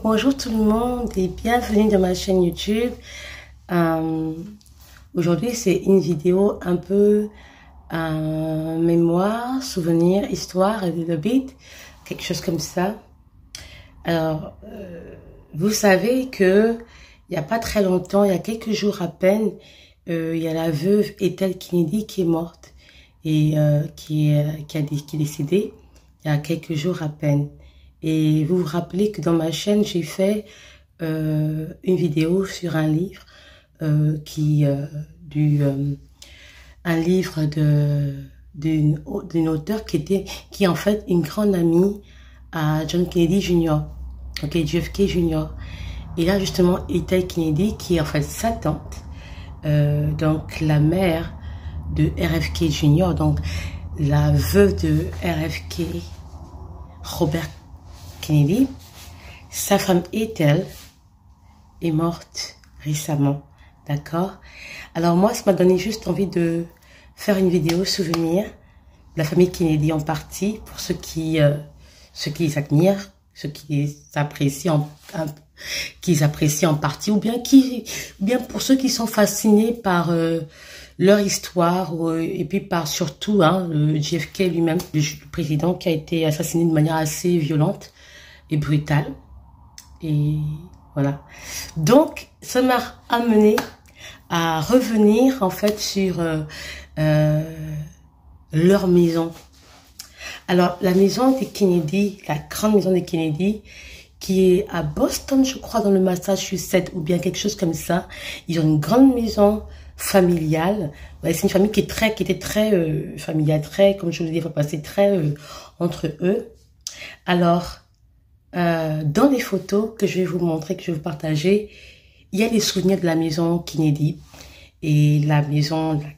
Bonjour tout le monde et bienvenue dans ma chaîne YouTube. Aujourd'hui, c'est une vidéo un peu mémoire, souvenir, histoire, le beat, quelque chose comme ça. Alors, vous savez que il n'y a pas très longtemps, il y a quelques jours à peine, il y a la veuve Ethel Kennedy qui est morte et qui est décédée il y a quelques jours à peine. Et vous vous rappelez que dans ma chaîne, j'ai fait une vidéo sur un livre un livre d'une auteure qui est en fait une grande amie à John Kennedy Jr., ok, JFK Jr. Et là justement, Ethel Kennedy, qui est en fait sa tante, donc la mère de RFK Jr., donc la veuve de RFK, Robert Kennedy, sa femme Ethel est morte récemment, d'accord? Alors moi, ça m'a donné juste envie de faire une vidéo souvenir de la famille Kennedy en partie, pour ceux qui les admirent, ceux qui les apprécient en partie, ou bien pour ceux qui sont fascinés par leur histoire, et puis par surtout le JFK lui-même, le président qui a été assassiné de manière assez violente et brutale. Et voilà. Donc, ça m'a amené à revenir en fait sur leur maison. Alors, la maison des Kennedy, la grande maison des Kennedy, qui est à Boston, je crois, dans le Massachusetts, ou bien quelque chose comme ça. Ils ont une grande maison familiale. Ouais, c'est une famille qui était très familiale, très, comme je vous l'ai dit, passer très entre eux. Alors, dans les photos que je vais vous montrer, que je vais vous partager, il y a les souvenirs de la maison Kennedy et la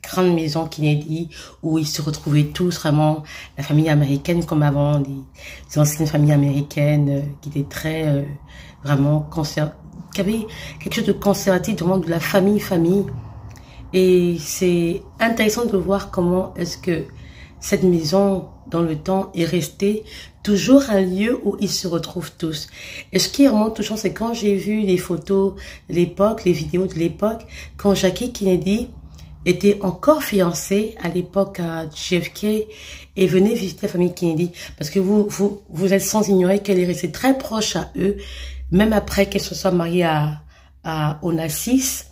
grande maison Kennedy, où ils se retrouvaient tous, vraiment la famille américaine comme avant, les anciennes familles américaines qui étaient très vraiment qui avaient quelque chose de conservatif, vraiment de la famille. Et c'est intéressant de voir comment est-ce que cette maison, dans le temps, est restée toujours un lieu où ils se retrouvent tous. Et ce qui est vraiment touchant, c'est quand j'ai vu les photos de l'époque, les vidéos de l'époque, quand Jackie Kennedy était encore fiancée à l'époque à JFK et venait visiter la famille Kennedy. Parce que vous êtes sans ignorer qu'elle est restée très proche à eux, même après qu'elle se soit mariée à Onassis.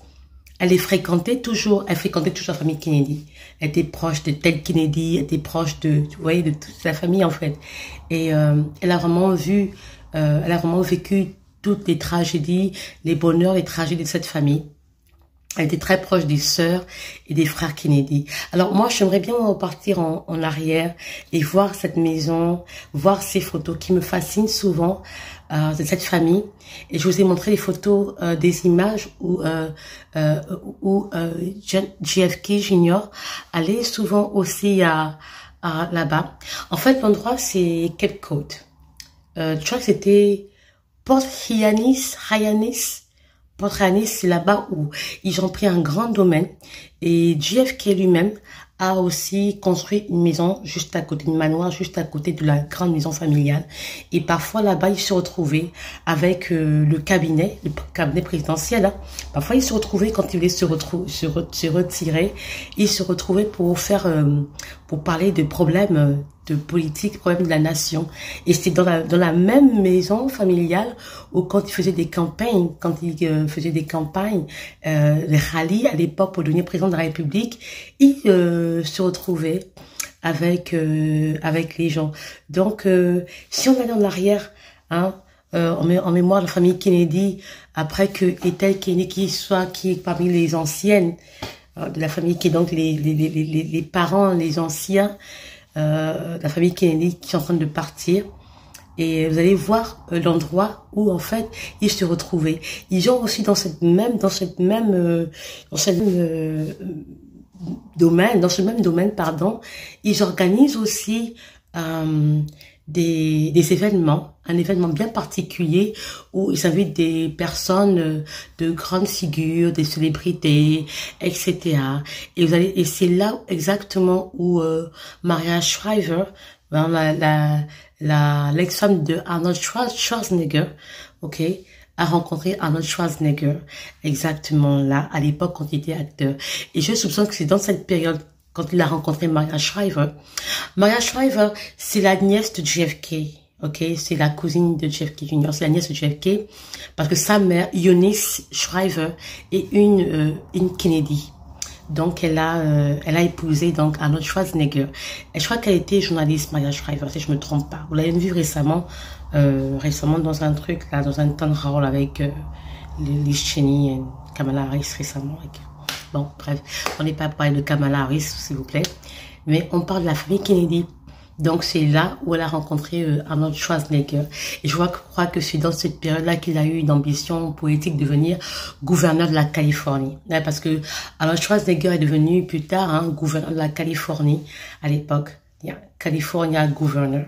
Elle fréquentait toujours la famille Kennedy. Elle était proche de Ted Kennedy, elle était proche de toute la famille en fait. Et elle a vraiment vécu toutes les tragédies, les bonheurs, les tragédies de cette famille. Elle était très proche des sœurs et des frères Kennedy. Alors moi, j'aimerais bien repartir en arrière et voir cette maison, voir ces photos qui me fascinent souvent de cette famille. Et je vous ai montré les photos, des images où JFK Jr. allait souvent aussi là-bas. En fait, l'endroit, c'est Cape Cod. Je crois que c'était Port Hyannis. Port Hyannis, c'est là-bas où ils ont pris un grand domaine. Et JFK lui-même a aussi construit une maison juste à côté, une manoir juste à côté de la grande maison familiale. Et parfois là-bas, ils se retrouvaient avec le cabinet présidentiel. Parfois, ils se retrouvaient quand ils voulaient se retirer. Ils se retrouvaient pour parler de problèmes de politique, problèmes de la nation. Et c'était dans la même maison familiale où quand ils faisaient des campagnes, les rallyes à l'époque pour devenir président de la République, ils se retrouvaient avec les gens. Donc, si on allait en arrière, en mémoire de la famille Kennedy, après que Ethel Kennedy qui est parmi les anciennes de la famille, qui est donc les parents, les anciens, la famille Kennedy qui est en train de partir, et vous allez voir l'endroit où en fait ils se retrouvaient. Ils ont aussi dans ce même domaine, pardon, ils organisent aussi des événements, un événement bien particulier où ils invitent des personnes de grandes figures, des célébrités, etc. Et c'est là exactement où Maria Shriver, l'ex-femme de Arnold Schwarzenegger, ok, a rencontré Arnold Schwarzenegger, exactement là, à l'époque quand il était acteur. Et je soupçonne que c'est dans cette période, quand il a rencontré Maria Shriver. Maria Shriver, c'est la nièce de JFK. Ok, c'est la cousine de JFK Jr., c'est la nièce de JFK, parce que sa mère, Eunice Shriver, est une Kennedy. Donc, elle a épousé donc Arnold Schwarzenegger. Et je crois qu'elle était journaliste, Maria Shriver, si je me trompe pas. Vous l'avez vu récemment, dans un truc, là, dans un town hall avec Liz Cheney et Kamala Harris récemment. Bon, bref, on n'est pas parlé de Kamala Harris, s'il vous plaît. Mais on parle de la famille Kennedy. Donc, c'est là où elle a rencontré Arnold Schwarzenegger. Et je crois que c'est dans cette période-là qu'il a eu une ambition politique de devenir gouverneur de la Californie. Parce que Arnold Schwarzenegger est devenu plus tard gouverneur de la Californie à l'époque. California Governor.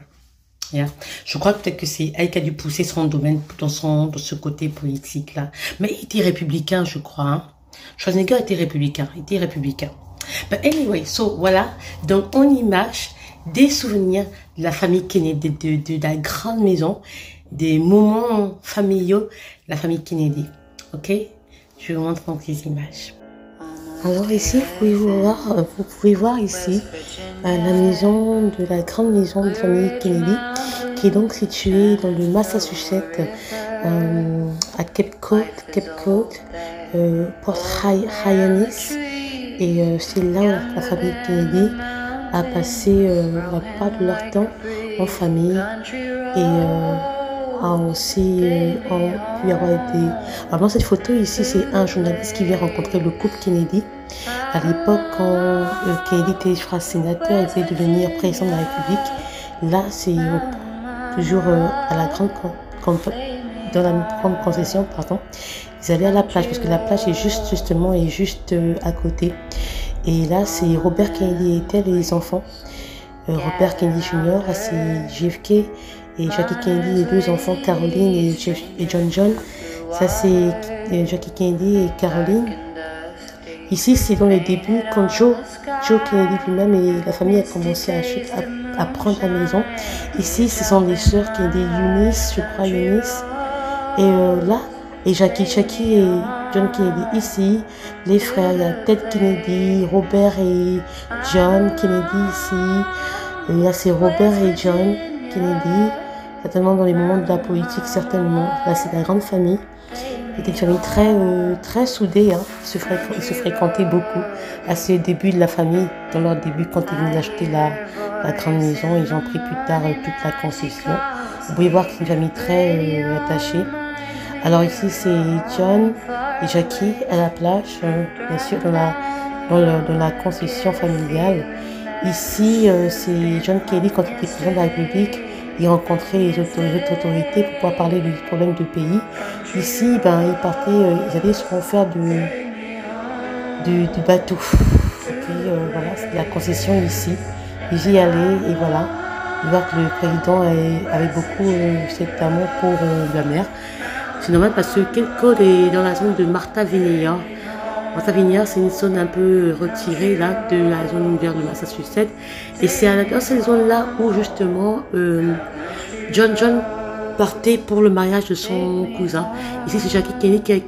Je crois peut-être que c'est elle qui a dû pousser son domaine dans ce côté politique-là. Mais il était républicain, je crois. Schwarzenegger était républicain. But anyway, so voilà. Donc, on image des souvenirs de la famille Kennedy, de la grande maison, des moments familiaux de la famille Kennedy. Ok? Je vous montre donc les images. Alors ici, vous pouvez voir ici la maison de la grande maison de la famille Kennedy, qui est donc située dans le Massachusetts, à Cape Cod, Port Hyannis, et c'est là où la famille Kennedy a passé la plupart de leur temps en famille et a aussi pu avoir été... Alors dans cette photo ici, c'est un journaliste qui vient rencontrer le couple Kennedy. À l'époque, quand Kennedy était, je crois, sénateur, il devait devenir président de la République. Là, c'est toujours à la dans la grande concession, pardon. Ils allaient à la plage parce que la plage est juste à côté. Et là, c'est Robert Kennedy et les enfants. Robert Kennedy Jr., c'est JFK, et Jackie Kennedy, les deux enfants, Caroline et John. Ça, c'est Jackie Kennedy et Caroline. Ici, c'est dans les débuts, quand Joe Kennedy lui-même et la famille a commencé à prendre la maison. Ici, ce sont les sœurs Kennedy, Eunice. Et là, et Jackie et John Kennedy ici, les frères, il y a Ted Kennedy, Robert et John Kennedy ici, et là c'est Robert et John Kennedy, certainement dans les moments de la politique, certainement. Là c'est la grande famille, c'était une famille très soudée, ils se fréquentaient beaucoup à ce début de la famille, dans leur début quand ils venaient d'acheter la grande maison, ils ont pris plus tard toute la concession. Vous pouvez voir que c'est une famille très attachée. Alors ici c'est John et Jackie à la plage, bien sûr dans la concession familiale. Ici c'est John Kennedy quand il était président de la République, il rencontrait les autorités pour pouvoir parler du problème du pays. Ici ils allaient se faire du bateau. Et voilà, c'est la concession ici. Ils y allaient et voilà. Vous voyez que le président avait beaucoup cet amour pour la mer. C'est normal parce que Cape Cod est dans la zone de Martha Vineyard. Martha Vineyard, c'est une zone un peu retirée là, de la zone vers le Massachusetts. Et c'est dans cette zone-là où justement John partait pour le mariage de son cousin. Ici, c'est Jackie Kennedy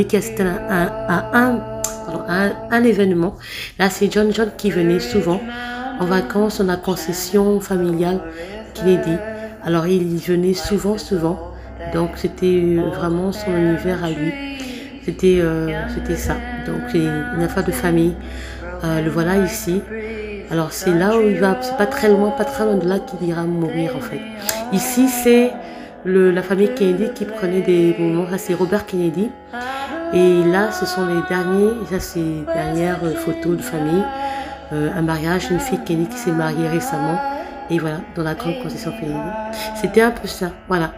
qui assistait à un événement. Là, c'est John qui venait souvent en vacances dans la concession familiale Kennedy. Alors, il venait souvent. Donc, c'était vraiment son univers à lui. C'était ça. Donc, c'est une affaire de famille. Le voilà ici. Alors, c'est là où il va. C'est pas très loin de là qu'il ira mourir, en fait. Ici, c'est la famille Kennedy qui prenait des moments. Ça, c'est Robert Kennedy. Et là, ce sont les dernières photos de famille. Un mariage, une fille Kennedy qui s'est mariée récemment. Et voilà, dans la grande concession Kennedy. C'était un peu ça. Voilà.